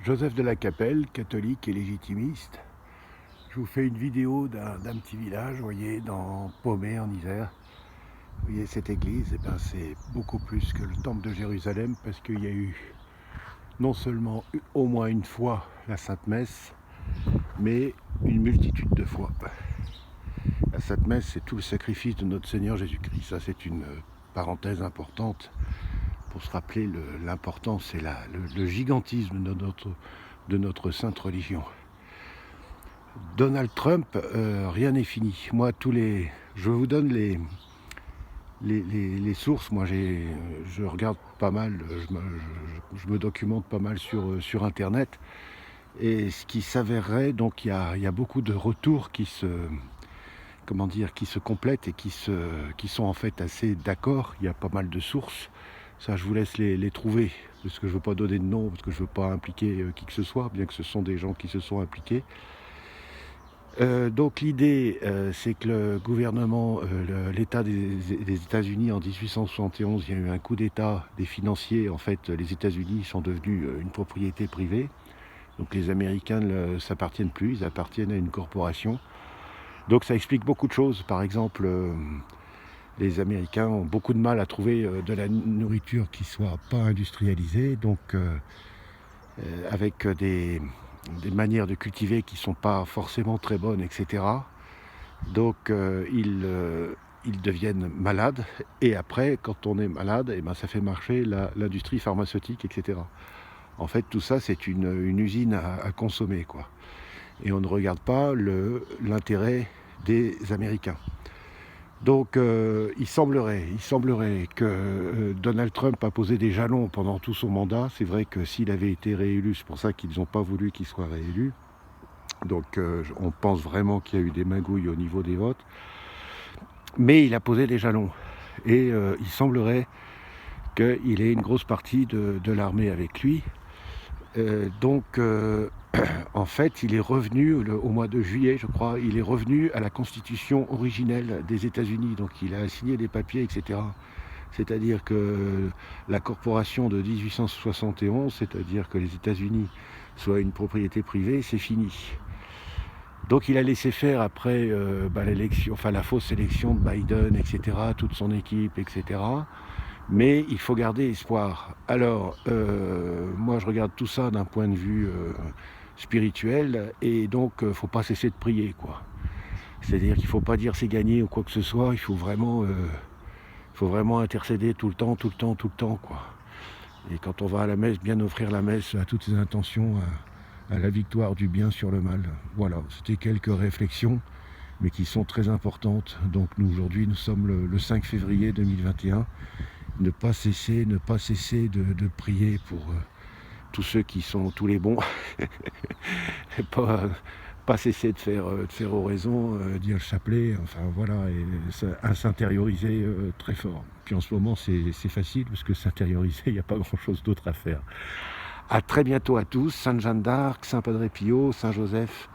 Joseph de la Capelle, catholique et légitimiste. Je vous fais une vidéo d'un petit village, vous voyez, dans Paumé en Isère. Vous voyez cette église, eh ben, c'est beaucoup plus que le temple de Jérusalem parce qu'il y a eu non seulement au moins une fois la Sainte Messe, mais une multitude de fois. La Sainte Messe, c'est tout le sacrifice de notre Seigneur Jésus-Christ. Ça, c'est une parenthèse importante pour se rappeler l'importance et le gigantisme de notre sainte religion. Donald Trump, rien n'est fini. Moi, je vous donne les sources. Moi, je regarde pas mal, je me documente pas mal sur Internet. Et ce qui s'avérerait, donc il y a beaucoup de retours qui se complètent et qui sont en fait assez d'accord. Il y a pas mal de sources. Ça, je vous laisse les trouver, parce que je ne veux pas donner de nom, parce que je ne veux pas impliquer qui que ce soit, bien que ce sont des gens qui se sont impliqués. Donc l'idée, c'est que le gouvernement, l'État des États-Unis en 1871, il y a eu un coup d'État des financiers. En fait, les États-Unis sont devenus une propriété privée. Donc les Américains ne s'appartiennent plus, ils appartiennent à une corporation. Donc ça explique beaucoup de choses. Par exemple, les Américains ont beaucoup de mal à trouver de la nourriture qui ne soit pas industrialisée, donc avec des manières de cultiver qui ne sont pas forcément très bonnes, etc. Donc ils deviennent malades, et après, quand on est malade, eh ben, ça fait marcher l'industrie pharmaceutique, etc. En fait, tout ça, c'est une usine à consommer, quoi. Et on ne regarde pas l'intérêt des Américains. Donc il semblerait que Donald Trump a posé des jalons pendant tout son mandat. C'est vrai que s'il avait été réélu, c'est pour ça qu'ils n'ont pas voulu qu'il soit réélu. Donc on pense vraiment qu'il y a eu des magouilles au niveau des votes. Mais il a posé des jalons. Et il semblerait qu'il ait une grosse partie de l'armée avec lui. Donc en fait, il est revenu au mois de juillet, je crois, il est revenu à la constitution originelle des États-Unis. Donc il a signé des papiers, etc. C'est-à-dire que la corporation de 1871, c'est-à-dire que les États-Unis soient une propriété privée, c'est fini. Donc il a laissé faire après l'élection, enfin la fausse élection de Biden, etc., toute son équipe, etc. Mais il faut garder espoir. Alors, moi je regarde tout ça d'un point de vue spirituel, et donc il ne faut pas cesser de prier, quoi. C'est-à-dire qu'il ne faut pas dire c'est gagné ou quoi que ce soit, il faut vraiment intercéder tout le temps, quoi. Et quand on va à la messe, bien offrir la messe à toutes ses intentions, à la victoire du bien sur le mal. Voilà, c'était quelques réflexions, mais qui sont très importantes. Donc aujourd'hui, nous sommes le 5 février 2021. Ne pas cesser de prier pour tous ceux qui sont tous les bons. Et pas cesser de faire oraison, dire le chapelet, enfin voilà, et à s'intérioriser très fort. Puis en ce moment, c'est facile, parce que s'intérioriser, il n'y a pas grand-chose d'autre à faire. À très bientôt à tous. Sainte Jeanne d'Arc, Saint Padre Pio, Saint Joseph,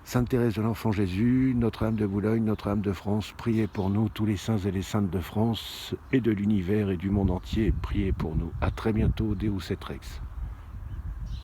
Sainte Thérèse de l'Enfant Jésus, Notre-Dame de Boulogne, Notre-Dame de France, priez pour nous, tous les saints et les saintes de France et de l'univers et du monde entier, priez pour nous. À très bientôt, Deus et Rex.